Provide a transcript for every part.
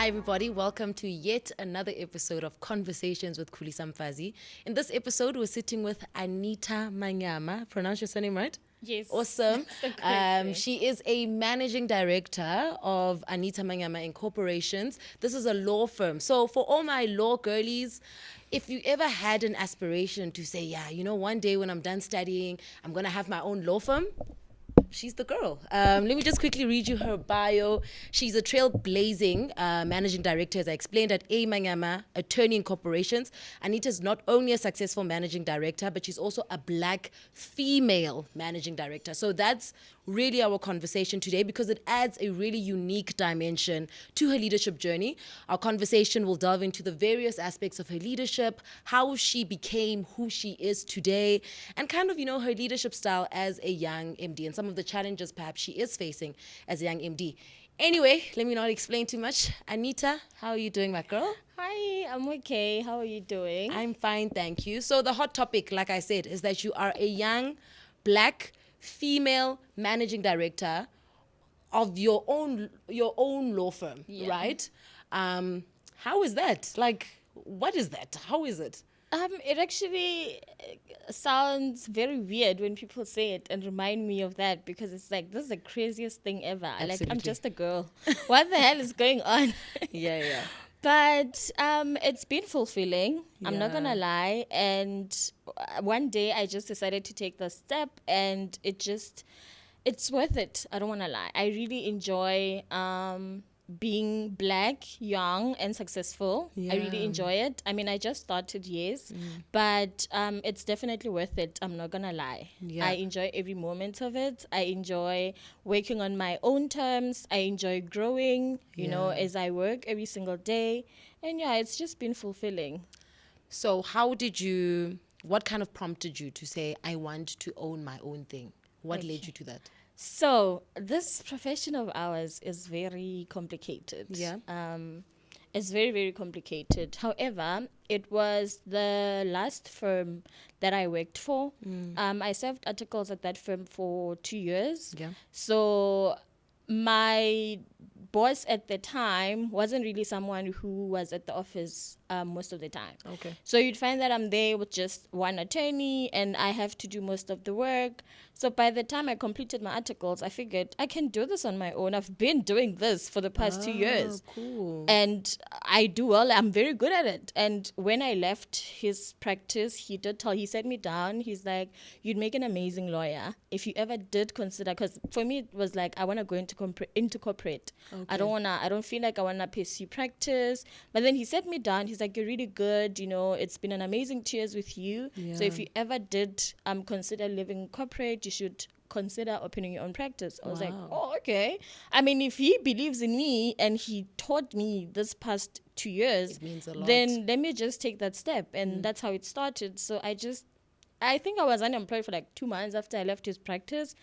Hi everybody, welcome to yet another episode of Conversations with Khulisa Mfazi. In this episode, we're sitting with Anita Manyama. Pronounce your surname right? Yes. Awesome. So She is a managing director of Anita Manyama Incorporations. This is a law firm. So for all my law girlies, if you ever had an aspiration to say, yeah, you know, one day when I'm done studying, I'm going to have my own law firm, she's the girl. Let me just quickly read you her bio. She's a trailblazing managing director, as I explained, at A. Manyama Attorney Incorporations. Anita's not only a successful managing director, but she's also a black female managing director. So that's really our conversation today because it adds a really unique dimension to her leadership journey. Our conversation will delve into the various aspects of her leadership, how she became who she is today, and kind of, you know, her leadership style as a young MD and some of the challenges perhaps she is facing as a young MD. Anyway, let me not explain too much. Anita, how are you doing, my girl? Hi, I'm okay. How are you doing? I'm fine, thank you. So the hot topic, like I said, is that you are a young, black, female managing director of your own law firm, right? How is that? Like, what is that? How is it? It actually sounds very weird when people say it and remind me of that because it's like, this is the craziest thing ever. Like, I'm just a girl. What the hell is going on? Yeah. But it's been fulfilling. I'm not going to lie. And one day I just decided to take the step and it's worth it. I don't want to lie. I really enjoy being black, young, and successful. I really enjoy it. I mean, I just started, yes, but it's definitely worth it. I'm not gonna lie. I enjoy every moment of it. I enjoy working on my own terms. I enjoy growing, you know, as I work every single day. And it's just been fulfilling. So what kind of prompted you to say, I want to own my own thing? What led you to that? So this profession of ours is very complicated. It's very, very complicated. However, it was the last firm that I worked for. I served articles at that firm for 2 years. So my boss at the time wasn't really someone who was at the office most of the time. So you'd find that I'm there with just one attorney and I have to do most of the work. So by the time I completed my articles, I figured I can do this on my own. I've been doing this for the past 2 years. Cool. And I do well. I'm very good at it. And when I left his practice, he sat me down. He's like, you'd make an amazing lawyer if you ever did consider, because for me, it was like, I want to go into corporate. I don't feel like I want to pursue practice. But then he sat me down. He's like, you're really good. You know, it's been an amazing 2 years with you. So if you ever did consider living corporate, you should consider opening your own practice. I was like, oh, okay. I mean, if he believes in me and he taught me this past 2 years, it means a lot. Then let me just take that step. And that's how it started. So I think I was unemployed for like 2 months after I left his practice.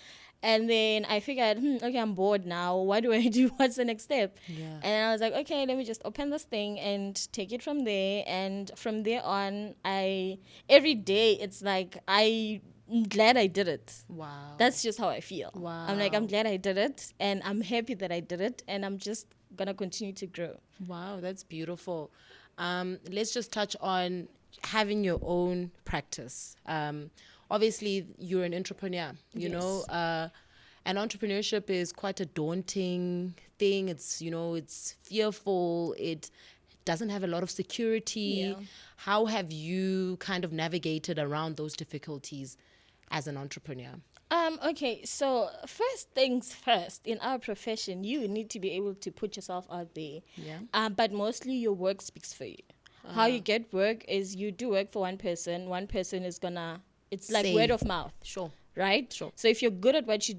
And then I figured, okay, I'm bored now. What do I do? What's the next step? And I was like, okay, let me just open this thing and take it from there. And from there on, every day, it's like, I'm glad I did it. Wow. That's just how I feel. Wow. I'm like, I'm glad I did it. And I'm happy that I did it. And I'm just going to continue to grow. Wow, that's beautiful. Let's just touch on having your own practice. Obviously, you're an entrepreneur, you know, and entrepreneurship is quite a daunting thing. It's, you know, it's fearful. It doesn't have a lot of security. How have you kind of navigated around those difficulties as an entrepreneur? Okay, so first things first, in our profession, you need to be able to put yourself out there. But mostly your work speaks for you. How you get work is you do work for one person is gonna, it's like word of mouth. Right? So if you're good at what you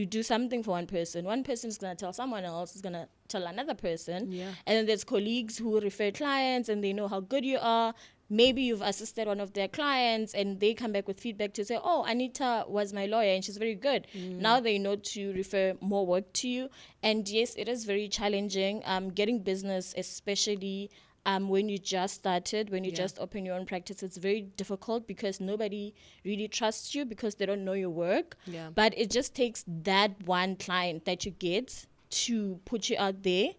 do something for one person is going to tell someone else, is going to tell another person. And then there's colleagues who refer clients and they know how good you are. Maybe you've assisted one of their clients and they come back with feedback to say, oh, Anita was my lawyer and she's very good. Now they know to refer more work to you. And yes, it is very challenging getting business, especially when you just started, when you just open your own practice. It's very difficult because nobody really trusts you because they don't know your work. But it just takes that one client that you get to put you out there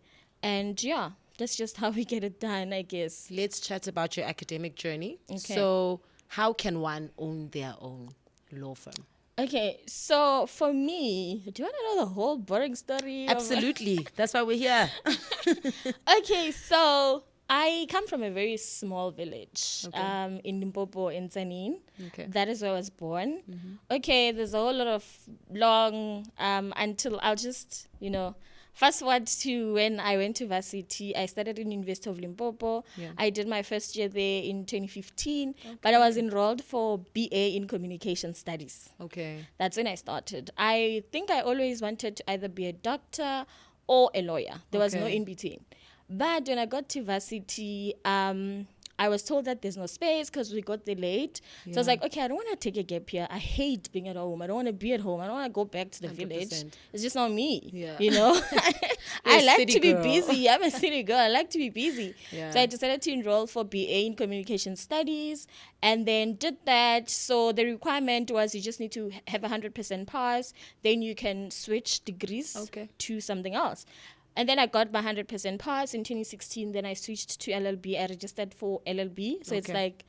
And yeah, that's just how we get it done, I guess. Let's chat about your academic journey. Okay. So, how can one own their own law firm? Okay, so for me, do you want to know the whole boring story? Absolutely. That's why we're here. Okay, so I come from a very small village in Limpopo, in Zanin. Okay. That is where I was born. Okay, there's a whole lot of long until I'll just, fast forward to when I went to varsity. I started in University of Limpopo. Yeah. I did my first year there in 2015, but I was enrolled for BA in Communication Studies. Okay. That's when I started. I think I always wanted to either be a doctor or a lawyer. There was no in between. But when I got to varsity, I was told that there's no space because we got there late. So I was like, okay, I don't want to take a gap here. I hate being at home. I don't want to be at home. I don't want to go back to the 100%. Village. It's just not me. Yeah. I like to be busy. I'm a city girl. I like to be busy. Yeah. So I decided to enroll for BA in Communication Studies and then did that. So the requirement was you just need to have 100% pass. Then you can switch degrees to something else. And then I got my 100% pass in 2016. Then I switched to LLB. I registered for LLB. So it's like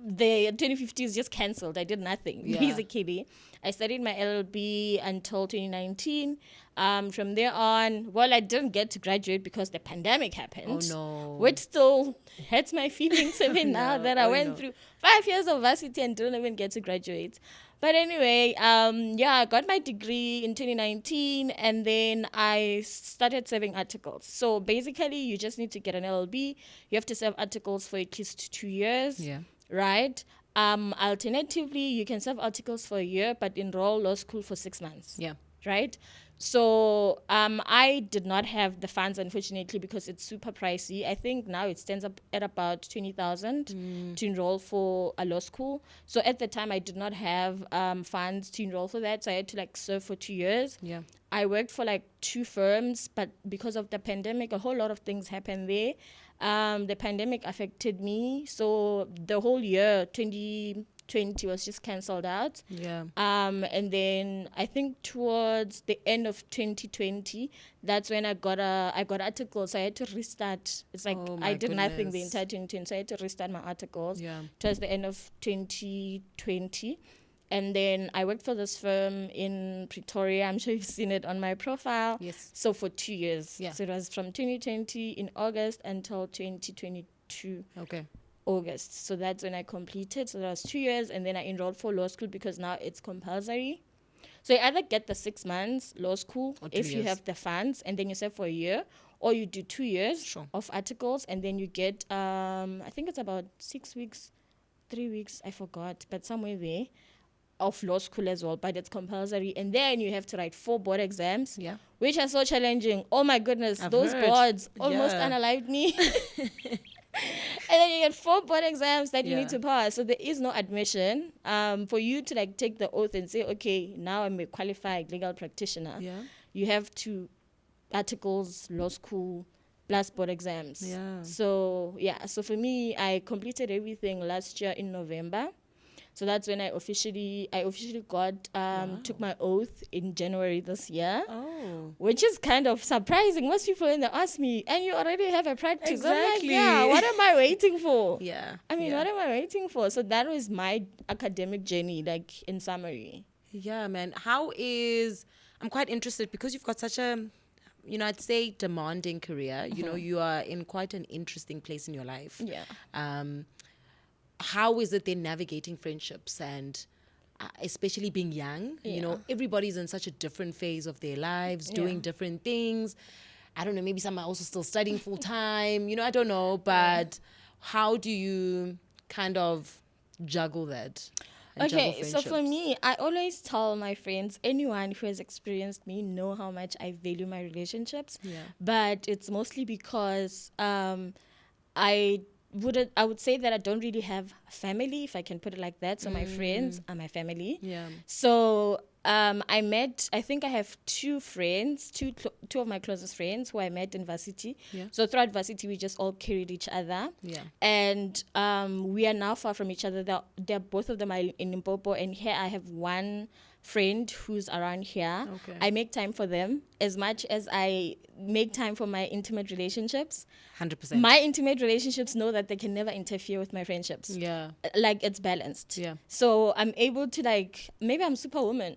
the 2015 is just cancelled. I did nothing, basically. I studied my LLB until 2019. From there on, I didn't get to graduate because the pandemic happened. Oh, no. Which still hurts my feelings even now that I went through 5 years of varsity and didn't even get to graduate. But anyway, I got my degree in 2019 and then I started serving articles. So basically, you just need to get an LLB. You have to serve articles for at least 2 years, right? Alternatively, you can serve articles for a year, but enroll law school for 6 months, right? So I did not have the funds, unfortunately, because it's super pricey. I think now it stands up at about 20,000 to enroll for a law school. So at the time, I did not have funds to enroll for that. So I had to serve for 2 years. Yeah. I worked for 2 firms, but because of the pandemic, a whole lot of things happened there. The pandemic affected me. So the whole year, 2020 was just cancelled out. Yeah. And then I think towards the end of 2020, that's when I got articles. So I had to restart. It's like I did nothing the entire 2020. So I had to restart my articles towards the end of 2020. And then I worked for this firm in Pretoria. I'm sure you've seen it on my profile. Yes. So for 2 years. Yeah. So it was from 2020 in August until 2022. Okay. August. So that's when I completed. So that was 2 years. And then I enrolled for law school because now it's compulsory. So you either get the 6 months law school if you have the funds and then you serve for a year, or you do 2 years of articles and then you get, I think it's about 6 weeks, 3 weeks, I forgot, but somewhere there, of law school as well, but it's compulsory. And then you have to write 4 board exams, which are so challenging. Oh my goodness, those boards almost unalived me. And then you get 4 board exams that you need to pass. So there is no admission for you to take the oath and say, okay, now I'm a qualified legal practitioner. You have to articles, law school, plus board exams. So for me, I completed everything last year in November. So that's when I officially got took my oath in January this year. Which is kind of surprising. Most people when they ask me, and you already have a practice. Exactly. I'm like, what am I waiting for? What am I waiting for? So that was my academic journey, in summary. Yeah, man. I'm quite interested because you've got such a, I'd say demanding career. You are in quite an interesting place in your life. How is it they're navigating friendships and especially being young? Everybody's in such a different phase of their lives, doing different things. I don't know, maybe some are also still studying full time, I don't know, but how do you kind of juggle that? Okay, so for me, I always tell my friends, anyone who has experienced me know how much I value my relationships, but it's mostly because I would say that I don't really have family, if I can put it like that. So my friends are my family. So I think I have 2 friends, two of my closest friends who I met in varsity. So throughout varsity, we just all carried each other. And we are now far from each other. They're both of them are in Limpopo, and here I have one friend who's around here. Okay. I make time for them as much as I make time for my intimate relationships. 100%. My intimate relationships know that they can never interfere with my friendships. Yeah. Like, it's balanced. Yeah. So I'm able to, like, maybe I'm superwoman.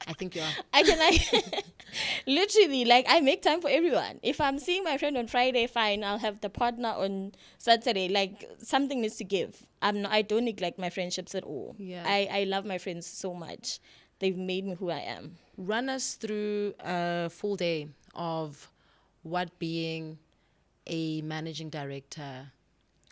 I think you are. I can, like, literally, like, I make time for everyone. If I'm seeing my friend on Friday, fine, I'll have the partner on Saturday. Like, something needs to give. I don't neglect my friendships at all. Yeah. I love my friends so much. They've made me who I am. Run us through a full day of what being a managing director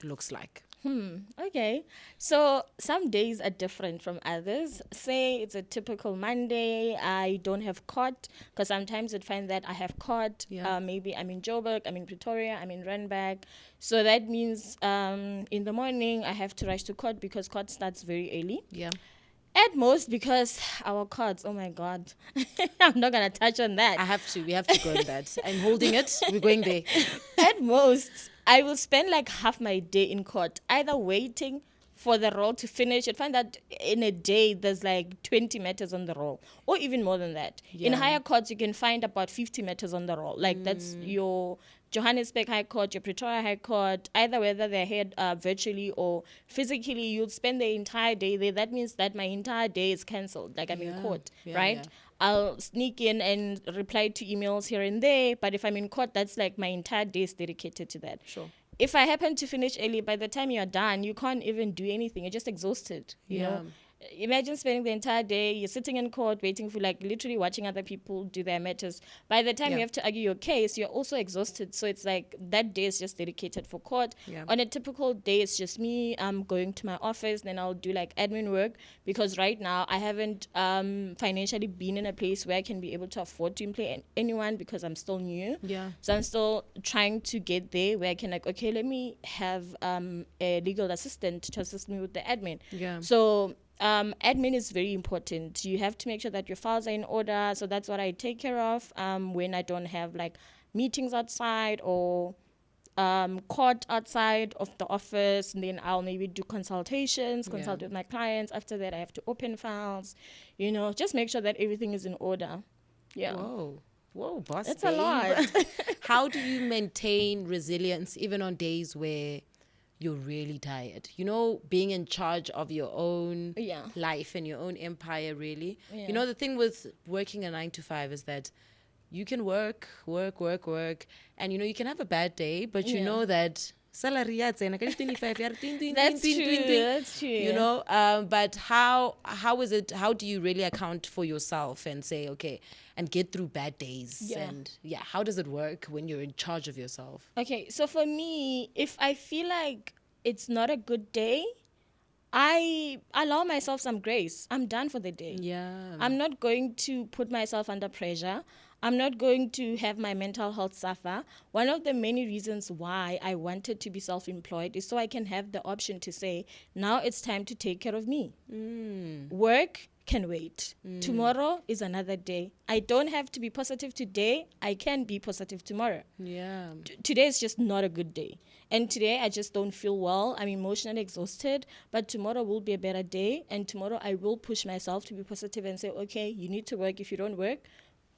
looks like. Okay. So some days are different from others. Say it's a typical Monday. I don't have court because sometimes I'd find that I have court. Yeah. Maybe I'm in Joburg, I'm in Pretoria, I'm in Randburg. So that means in the morning I have to rush to court because court starts very early. Yeah. At most, because our cards, oh my God, I'm not going to touch on that. We have to go on that. I'm holding it. We're going there. At most, I will spend like half my day in court, either waiting for the roll to finish. You'd find that in a day, there's like 20 matters on the roll, or even more than that. Yeah. In higher courts, you can find about 50 matters on the roll. Like that's your Johannesburg High Court, your Pretoria High Court, either whether they're held virtually or physically, you'll spend the entire day there. That means that my entire day is cancelled. Like I'm in court, right? Yeah. I'll sneak in and reply to emails here and there. But if I'm in court, that's like my entire day is dedicated to that. Sure. If I happen to finish early, by the time you're done, you can't even do anything. You're just exhausted. You know? Imagine spending the entire day, you're sitting in court waiting for, like, literally watching other people do their matters. By the time you have to argue your case, you're also exhausted. So it's like that day is just dedicated for court. Yeah. On a typical day, it's just me going to my office, then I'll do like admin work because right now I haven't financially been in a place where I can be able to afford to employ anyone because I'm still new. Yeah. So I'm still trying to get there where I can, like, okay, let me have a legal assistant to assist me with the admin. Yeah. So admin is very important. You have to make sure that your files are in order. So that's what I take care of when I don't have like meetings outside or court outside of the office. And then I'll maybe do consultations, consult with my clients. After that, I have to open files, just make sure that everything is in order. Yeah. Whoa, boss. It's babe. a lot. How do you maintain resilience even on days where you're really tired? Being in charge of your own life and your own empire, really. Yeah. The thing with working a 9 to 5 is that you can work, and you can have a bad day, but you know that salary that's 25. That's true. But how is it? How do you really account for yourself and say okay, and get through bad days? And how does it work when you're in charge of yourself? Okay, so for me, if I feel like it's not a good day, I allow myself some grace. I'm done for the day. Yeah. I'm not going to put myself under pressure. I'm not going to have my mental health suffer. One of the many reasons why I wanted to be self-employed is so I can have the option to say, now it's time to take care of me. Work can wait. Tomorrow is another day. I don't have to be positive today. I can be positive tomorrow. Yeah. Today is just not a good day. And today I just don't feel well. I'm emotionally exhausted. But tomorrow will be a better day. And tomorrow I will push myself to be positive and say, okay, you need to work. If you don't work,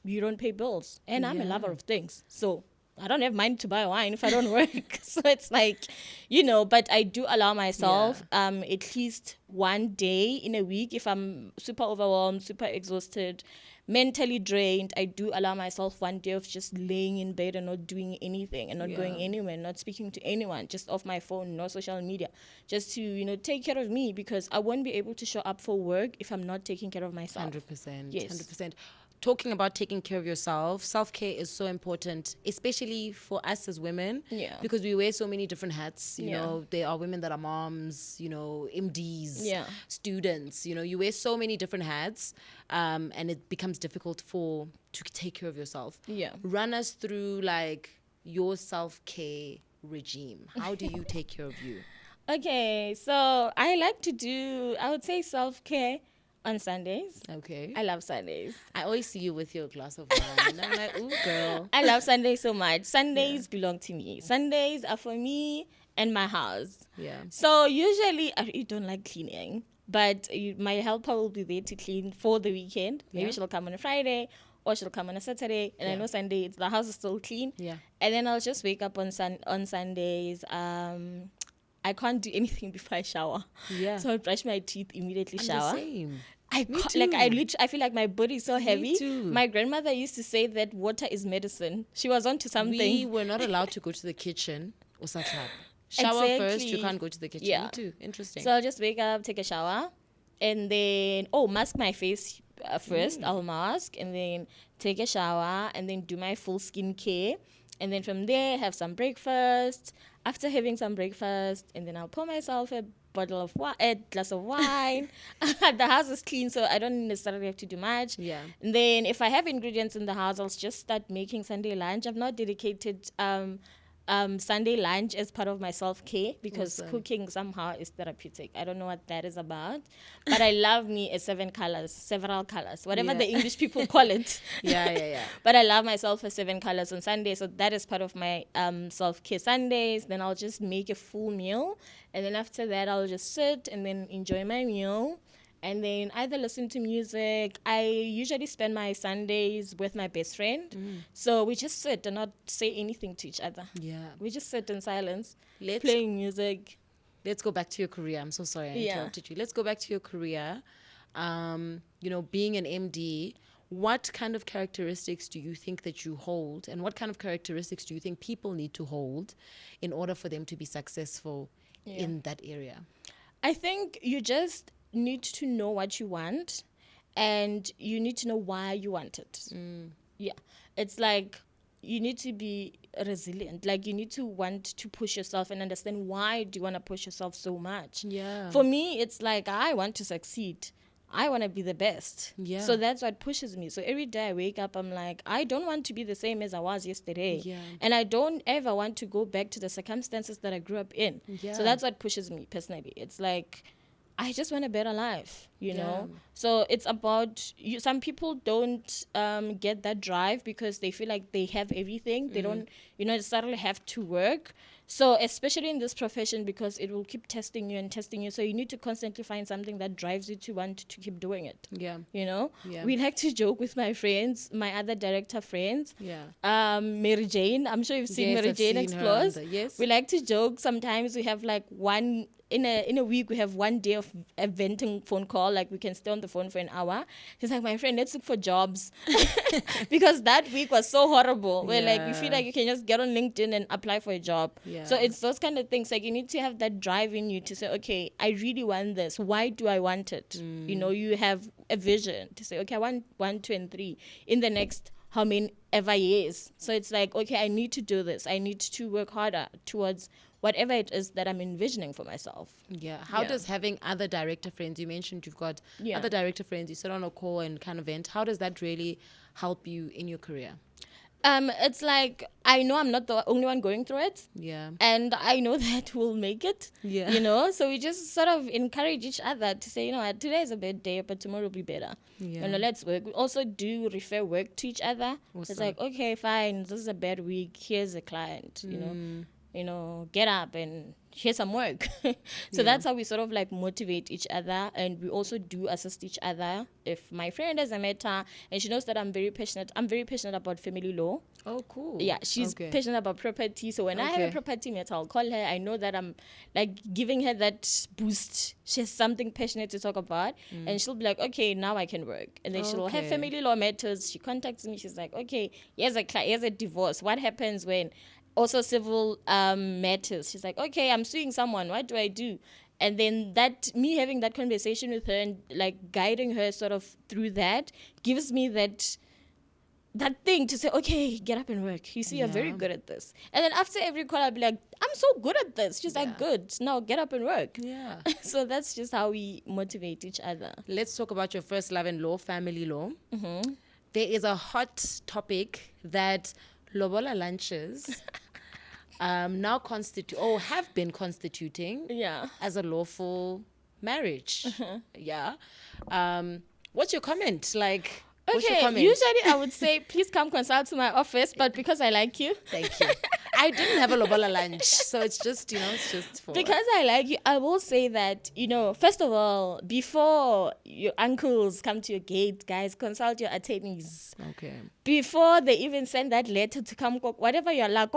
you don't pay bills. And I'm a lover of things. So I don't have money to buy wine if I don't work. So it's like, but I do allow myself at least one day in a week if I'm super overwhelmed, super exhausted, mentally drained. I do allow myself one day of just laying in bed and not doing anything and not going anywhere, not speaking to anyone, just off my phone, no social media, just to, take care of me because I won't be able to show up for work if I'm not taking care of myself. 100%. Yes. 100%. Talking about taking care of yourself, self-care is so important, especially for us as women, because we wear so many different hats. You know, there are women that are moms, MDs, students. You wear so many different hats, and it becomes difficult to take care of yourself. Yeah. Run us through like your self-care regime. How do you take care of you? Okay, so I like to do, I would say self-care on Sundays. Okay. I love Sundays. I always see you with your glass of wine. And I'm like, ooh, girl. I love Sundays so much. Sundays belong to me. Sundays are for me and my house. Yeah. So usually, I really don't like cleaning. but my helper will be there to clean for the weekend. Maybe she'll come on a Friday or she'll come on a Saturday, and I know Sunday the house is still clean. Yeah. And then I'll just wake up on Sundays. I can't do anything before I shower. Yeah. So I'll brush my teeth, immediately I'm shower. the same. I feel like my body is so heavy. too. My grandmother used to say that water is medicine. She was onto something. We were not allowed to go to the kitchen or something. Shower first, you can't go to the kitchen. Yeah. Me too. Interesting. So I'll just wake up, take a shower, and then mask my face first. I'll mask, and then take a shower, and then do my full skincare, and then from there have some breakfast. After having some breakfast, and then I'll pour myself a glass of wine. The house is clean, so I don't necessarily have to do much. Yeah. And then if I have ingredients in the house, I'll just start making Sunday lunch. I've not dedicated Sunday lunch as part of my self-care because cooking somehow is therapeutic. I don't know what that is about, but I love me a several colors, whatever the English people call it. Yeah. But I love myself for 7 colors on Sunday, so that is part of my self-care Sundays. Then I'll just make a full meal, and then after that I'll just sit and then enjoy my meal. And then either listen to music. I usually spend my Sundays with my best friend. So we just sit and not say anything to each other. Yeah. We just sit in silence, playing music. Let's go back to your career. I'm so sorry I interrupted you. Let's go back to your career. Being an MD, what kind of characteristics do you think that you hold, and what kind of characteristics do you think people need to hold in order for them to be successful in that area? I think you just need to know what you want, and you need to know why you want it. It's like you need to be resilient. Like you need to want to push yourself and understand why do you want to push yourself so much. For me, it's like I want to succeed. I want to be the best. So that's what pushes me. So every day I wake up, I'm like, I don't want to be the same as I was yesterday. And I don't ever want to go back to the circumstances that I grew up in. So that's what pushes me personally. It's like, I just want a better life, you know? So it's about, some people don't get that drive because they feel like they have everything. They don't, necessarily have to work. So especially in this profession, because it will keep testing you and testing you. So you need to constantly find something that drives you to want to keep doing it. You know? We like to joke with my friends, my other director friends. Mary Jane, I'm sure you've seen Mary Jane Explores. We like to joke. Sometimes we have like in a week we have 1 day of a venting phone call, like we can stay on the phone for an hour. She's like, my friend, let's look for jobs. Because that week was so horrible, where like you feel like you can just get on LinkedIn and apply for a job. So it's those kind of things, like you need to have that drive in you to say, okay, I really want this. Why do I want it? You have a vision to say, okay, I want 1, 2, and 3 in the next how many ever years. So it's like, okay, I need to do this. I need to work harder towards whatever it is that I'm envisioning for myself. How does having other director friends, you mentioned you've got other director friends, you sit on a call and kind of vent, how does that really help you in your career? It's like, I know I'm not the only one going through it. And I know that we'll make it. So we just sort of encourage each other to say, what, today is a bad day, but tomorrow will be better. Let's work. We also do refer work to each other. It's like, okay, fine, this is a bad week. Here's a client, get up and here's some work. So that's how we sort of like motivate each other, and we also do assist each other. If my friend has a matter and she knows that I'm very passionate about family law. Oh, cool. She's passionate about property. So when I have a property matter, I'll call her. I know that I'm like giving her that boost. She has something passionate to talk about, and she'll be like, okay, now I can work. And then she'll have family law matters. She contacts me. She's like, okay, here's a divorce. What happens when? Also civil matters. She's like, okay, I'm suing someone. What do I do? And then me having that conversation with her and like guiding her sort of through that gives me that thing to say, okay, get up and work. You see, you're very good at this. And then after every call, I'll be like, I'm so good at this. She's like, good. Now get up and work. So that's just how we motivate each other. Let's talk about your first love and law, family law. There is a hot topic that lobola lunches now have been constituting as a lawful marriage. What's your comment? Like, okay, usually I would say, please come consult to my office, but because I like you. Thank you. I didn't have a lobola lunch, so it's just, it's just for... Because I like you, I will say that, first of all, before your uncles come to your gate, guys, consult your attorneys. Okay. Before they even send that letter to come, whatever you're like,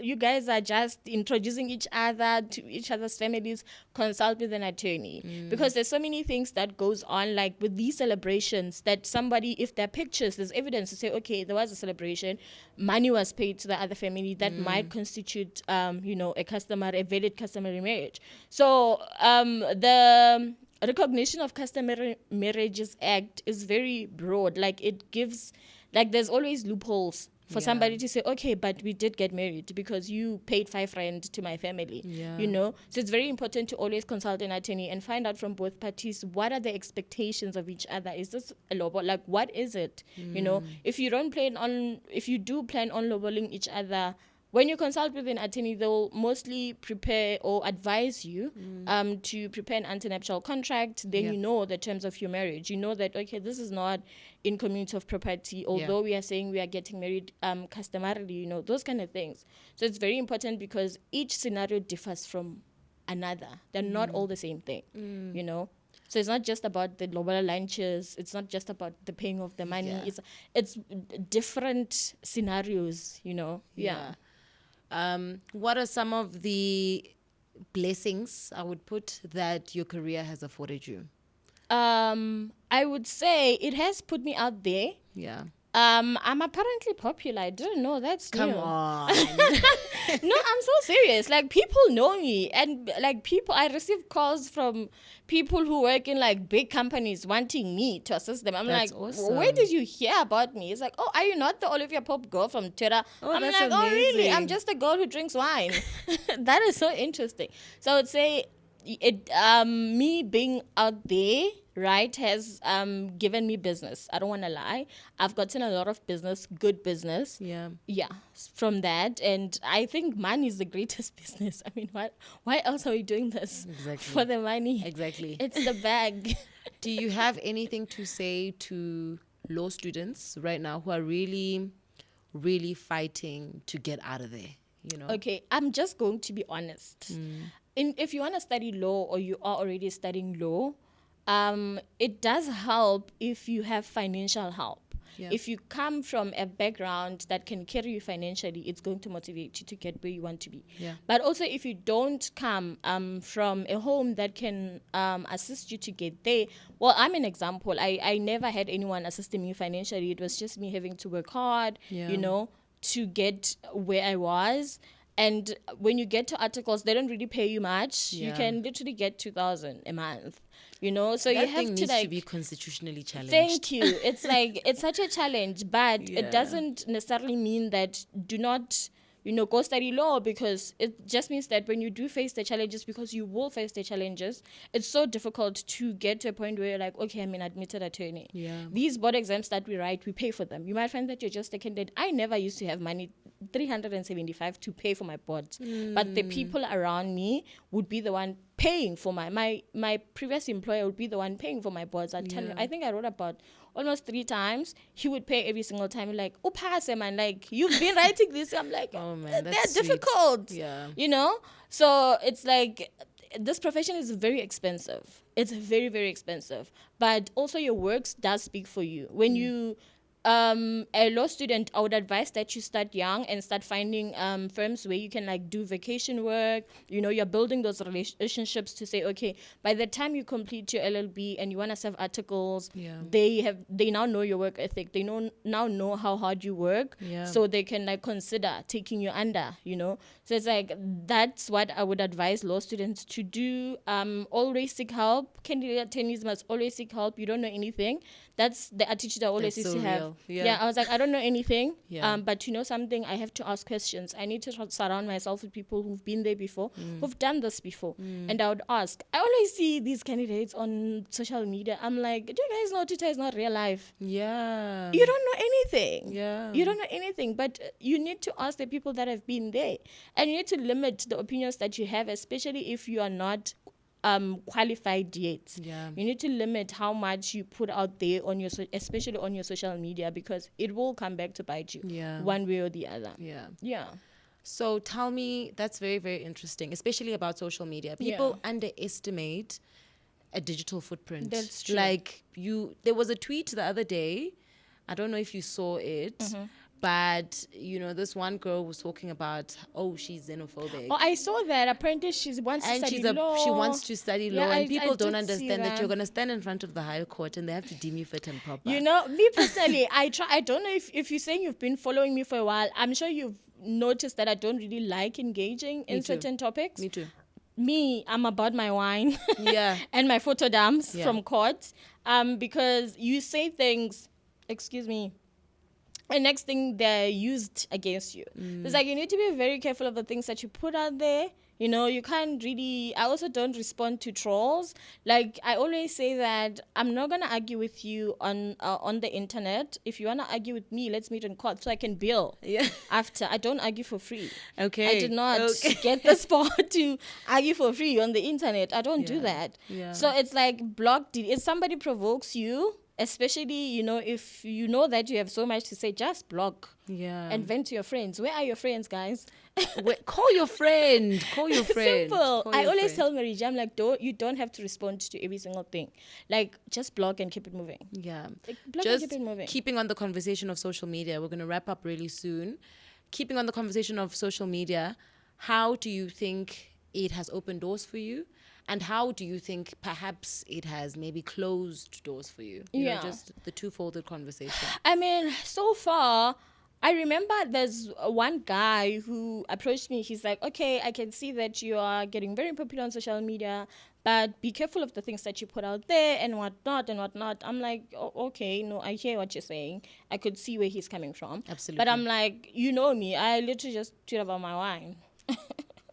you guys are just introducing each other to each other's families, consult with an attorney. Because there's so many things that goes on, like with these celebrations, that somebody, if there are pictures, there's evidence to say, okay, there was a celebration, money was paid to the other family, that might constitute, a valid customary marriage. So the Recognition of Customary Marriages Act is very broad. Like, it gives, there's always loopholes for somebody to say, okay, but we did get married because you paid 5 rand to my family, So it's very important to always consult an attorney and find out from both parties, what are the expectations of each other? Is this a lobol? Like, what is it? If you do plan on loboling each other, when you consult with an attorney, they'll mostly prepare or advise you to prepare an antenuptial contract. Then you know the terms of your marriage. You know that, okay, this is not in community of property, although we are saying we are getting married customarily, those kind of things. So it's very important because each scenario differs from another. They're not all the same thing, So it's not just about the lobola lunches. It's not just about the paying of the money. It's different scenarios, What are some of the blessings, I would put, that your career has afforded you? I would say it has put me out there. Yeah. I'm apparently popular. I didn't know that's Come new. on. No, I'm so serious. Like, people know me, and I receive calls from people who work in big companies wanting me to assist them. I'm That's like, awesome. Where did you hear about me? It's like, oh, are you not the Olivia Pope girl from Twitter? Oh, I'm that's like, oh, really? I'm amazing. just a girl who drinks wine. That is so interesting. So I would say me being out there, right, has given me business. I don't want to lie. I've gotten a lot of business, good business. Yeah. Yeah, from that. And I think money is the greatest business. I mean, why else are we doing this? Exactly. For the money. Exactly. It's the bag. Do you have anything to say to law students right now who are really, really fighting to get out of there? Okay, I'm just going to be honest. If you want to study law, or you are already studying law, it does help if you have financial help. Yeah. If you come from a background that can carry you financially, it's going to motivate you to get where you want to be. Yeah. But also, if you don't come from a home that can assist you to get there, well, I'm an example. I never had anyone assisting me financially. It was just me having to work hard, to get where I was. And when you get to articles, they don't really pay you much. Yeah. You can literally get 2,000 a month, So that you have thing to needs to be constitutionally challenged. Thank you. It's it's such a challenge, but it doesn't necessarily mean that do not, go study law, because it just means that when you do face the challenges, because you will face the challenges, it's so difficult to get to a point where you're like, okay, I'm an admitted attorney. Yeah. These board exams that we write, we pay for them. You might find that you're just a candidate. I never used to have money, 375 to pay for my boards, but the people around me would be the one paying for my previous employer would be the one paying for my boards. I tell you, I think I wrote about almost 3 times. He would pay every single time. Like, oh, pass him, and you've been writing this. I'm like, oh man, they're difficult. Yeah. So it's this profession is very expensive. It's very, very expensive. But also your works does speak for you. When you a law student, I would advise that you start young and start finding firms where you can do vacation work. You're building those relationships to say, okay, by the time you complete your LLB and you want to serve articles, they now know your work ethic. They now know how hard you work, so they can consider taking you under. So it's that's what I would advise law students to do. Always seek help. Candidate attorneys must always seek help. You don't know anything. That's the attitude I always used to have. Yeah, I was like, I don't know anything. But something, I have to ask questions. I need to surround myself with people who've been there before, who've done this before. And I would ask. I always see these candidates on social media. I'm like, do you guys know Twitter is not real life? Yeah. You don't know anything. Yeah. You don't know anything. But you need to ask the people that have been there. And you need to limit the opinions that you have, especially if you are not qualified yet. You need to limit how much you put out there on especially on your social media, because it will come back to bite you one way or the other. So tell me, that's very, very interesting, especially about social media. People underestimate a digital footprint. That's true. Like there was a tweet the other day. I don't know if you saw it, but this one girl was talking about, she's xenophobic. Oh, I saw that. Apparently, she wants to And study law. she wants to study law, Yeah, and I people don't did see understand that that. you're going to stand in front of the higher court and they have to deem you fit and proper. Me personally, I don't know if you're saying you've been following me for a while. I'm sure you've noticed that I don't really like engaging in certain topics. Me too. I'm about my wine. Yeah. And my photo dumps from court. Because you say things, excuse me, and next thing they're used against you. It's like you need to be very careful of the things that you put out there. You can't really. I also don't respond to trolls. Like I always say that I'm not gonna argue with you on the internet. If you wanna argue with me, let's meet in court so I can bill. Yeah. After I don't argue for free. Okay. I did not get the spot to argue for free on the internet. I don't do that. Yeah. So it's like block. If somebody provokes you, especially, if you know that you have so much to say, just block. Yeah. And vent to your friends. Where are your friends, guys? Call your friend. Call your friend. Simple. Call I your always friend. tell Marija, I'm like, you don't have to respond to every single thing. Like, just block and keep it moving. Yeah. Like, block Just and keep it moving. keeping on the conversation of social media, we're going to wrap up really soon. Keeping on the conversation of social media, how do you think it has opened doors for you? And how do you think perhaps it has maybe closed doors for you? You know, just the two-folded conversation. I mean, so far, I remember there's one guy who approached me. He's like, okay, I can see that you are getting very popular on social media, but be careful of the things that you put out there and whatnot and whatnot. I'm like, okay, no, I hear what you're saying. I could see where he's coming from. Absolutely. But I'm like, you know me, I literally just tweet about my wine.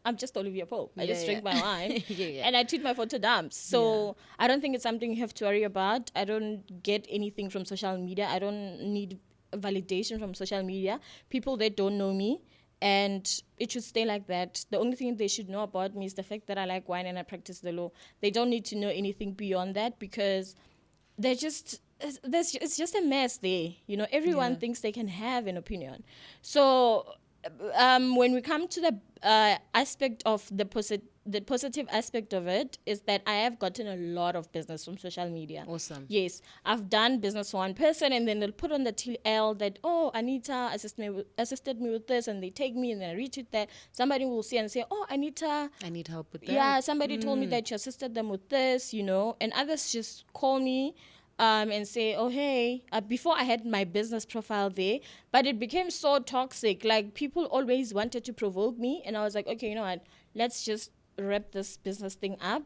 I'm just Olivia Pope. I just drink my wine and I tweet my photo dumps. So I don't think it's something you have to worry about. I don't get anything from social media. I don't need validation from social media. People that don't know me, and it should stay like that. The only thing they should know about me is the fact that I like wine and I practice the law. They don't need to know anything beyond that, because it's just a mess there. Everyone thinks they can have an opinion. So when we come to the aspect of the positive aspect of it, is that I have gotten a lot of business from social media. Awesome. Yes, I've done business for one person, and then they'll put on the TL that, Anita assisted me with this, and they take me and then I retweet that. Somebody will see and say, Anita, I need help with that. yeah, somebody told me that you assisted them with this, and others just call me and say, hey, before I had my business profile there, but it became so toxic. Like, people always wanted to provoke me, and I was like, okay, you know what, let's just wrap this business thing up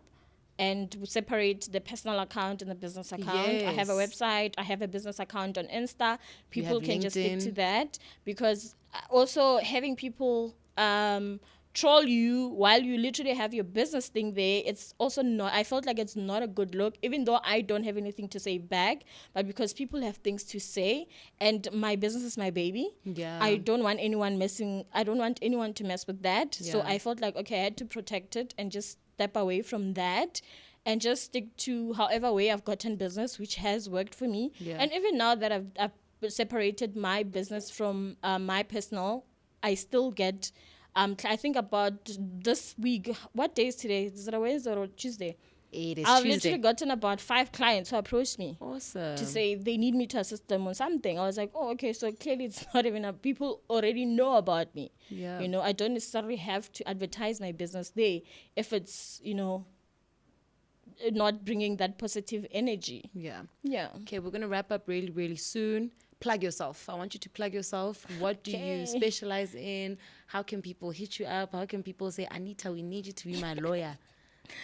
and separate the personal account and the business account. I have a website, I have a business account on Insta. People can just stick to that, because also having people troll you while you literally have your business thing there, it's also not, I felt like it's not a good look, even though I don't have anything to say back, but because people have things to say, and my business is my baby. I don't want anyone to mess with that. So I felt like, okay, I had to protect it and just step away from that and just stick to however way I've gotten business, which has worked for me. And even now that I've separated my business from my personal, I still get I think about this week, what day is today? Is it a Wednesday or Tuesday? It is I've Tuesday. literally gotten about 5 clients who approached me. Awesome. To say they need me to assist them on something. I was like, okay, so clearly it's not even people already know about me. Yeah. I don't necessarily have to advertise my business there if it's, not bringing that positive energy. Yeah. Yeah. Okay, we're going to wrap up really, really soon. Plug yourself. I want you to plug yourself. What do you specialize in? How can people hit you up? How can people say, Anita, we need you to be my lawyer?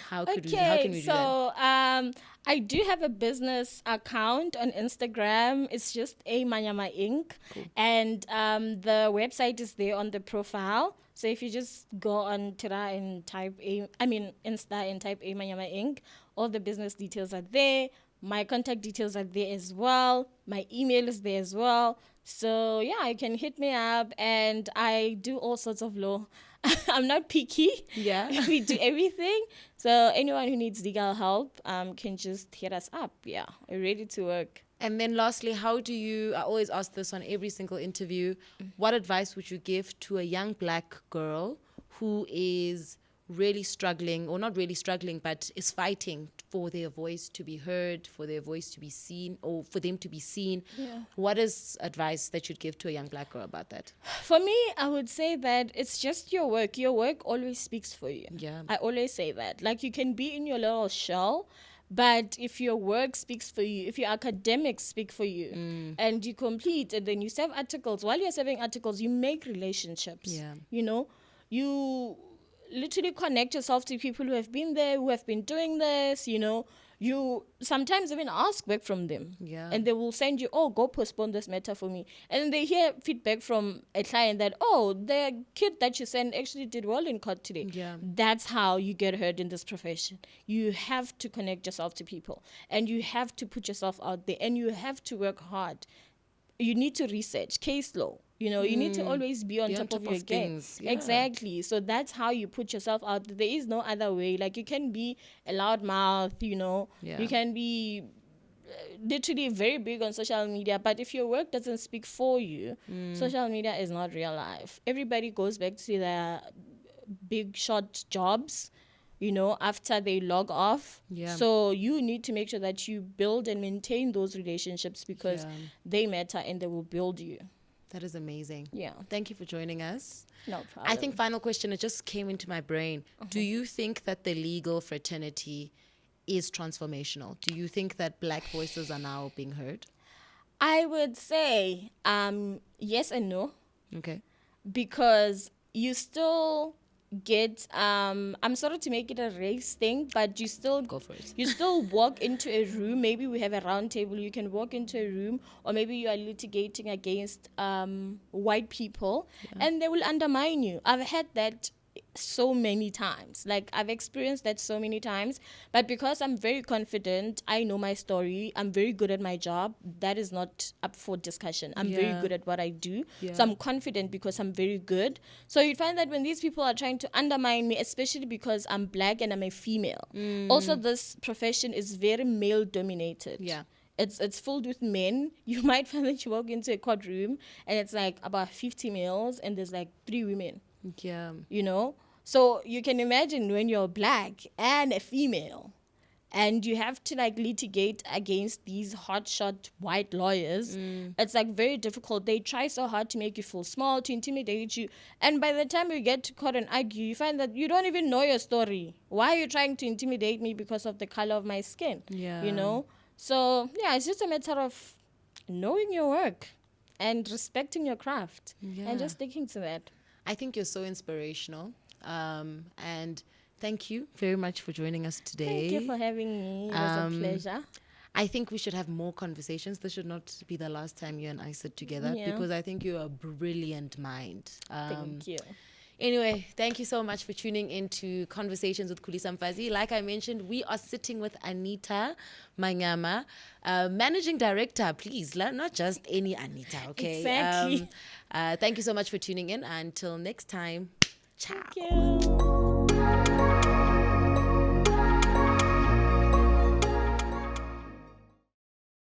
How can we do that? So I do have a business account on Instagram. It's just Manyama Inc. Cool. And the website is there on the profile. So if you just go on Tira and Insta and type Manyama Inc., all the business details are there. My contact details are there as well. My email is there as well. So yeah, you can hit me up, and I do all sorts of law. I'm not picky. Yeah. We do everything. So anyone who needs legal help can just hit us up. Yeah, we're ready to work. And then lastly, I always ask this on every single interview, what advice would you give to a young black girl who is really struggling, or not really struggling, but is fighting for their voice to be heard, for their voice to be seen, or for them to be seen? Yeah. What is advice that you'd give to a young black girl about that? For me, I would say that it's just your work. Your work always speaks for you. Yeah. I always say that. Like, you can be in your little shell, but if your work speaks for you, if your academics speak for you, and you complete, and then you serve articles, while you're serving articles, you make relationships. Yeah. You know, you literally connect yourself to people who have been there, who have been doing this, you know. You sometimes even ask back from them. Yeah. And they will send you, oh, go postpone this matter for me. And then they hear feedback from a client that, oh, the kid that you sent actually did well in court today. Yeah. That's how you get heard in this profession. You have to connect yourself to people, and you have to put yourself out there, and you have to work hard. You need to research case law. You know, you need to always be on top of your game. Yeah. Exactly. So that's how you put yourself out there. There is no other way. Like, you can be a loud mouth, you know. Yeah. You can be literally very big on social media, but if your work doesn't speak for you, social media is not real life. Everybody goes back to their big shot jobs, you know, after they log off. Yeah. So you need to make sure that you build and maintain those relationships, because they matter and they will build you. That is amazing. Yeah. Thank you for joining us. No problem. I think final question, it just came into my brain. Do you think that the legal fraternity is transformational? Do you think that black voices are now being heard? I would say yes and no, Okay. because you still get I'm sorry to make it a race thing, but you still Go for it. You still walk into a room. Maybe we have a round table. You can walk into a room, or maybe you are litigating against white people, and they will undermine you. I've had that so many times. Like, I've experienced that so many times, but because I'm very confident, I know my story, I'm very good at my job, that is not up for discussion. I'm very good at what I do. So I'm confident because I'm very good. So you'd find that when these people are trying to undermine me, especially because I'm black and I'm a female, also this profession is very male dominated. Yeah. It's filled with men. You might find that you walk into a courtroom and it's like about 50 males and there's like 3 women. Yeah. You know, so you can imagine when you're black and a female, and you have to like litigate against these hotshot white lawyers. It's like very difficult. They try so hard to make you feel small, to intimidate you, and by the time you get to court and argue, you find that you don't even know your story. Why are you trying to intimidate me because of the color of my skin? Yeah. You know, so yeah, it's just a matter of knowing your work and respecting your craft, and just sticking to that. I think you're so inspirational. And thank you very much for joining us today. Thank you for having me. It was a pleasure. I think we should have more conversations. This should not be the last time you and I sit together, Yeah. because I think you're a brilliant mind. Thank you. Anyway, thank you so much for tuning into Conversations with Khulisa Mfazi. Like I mentioned, we are sitting with Anita Manyama, Managing Director. Please, not just any Anita, okay? Exactly. Thank you so much for tuning in. Until next time, ciao. Thank you.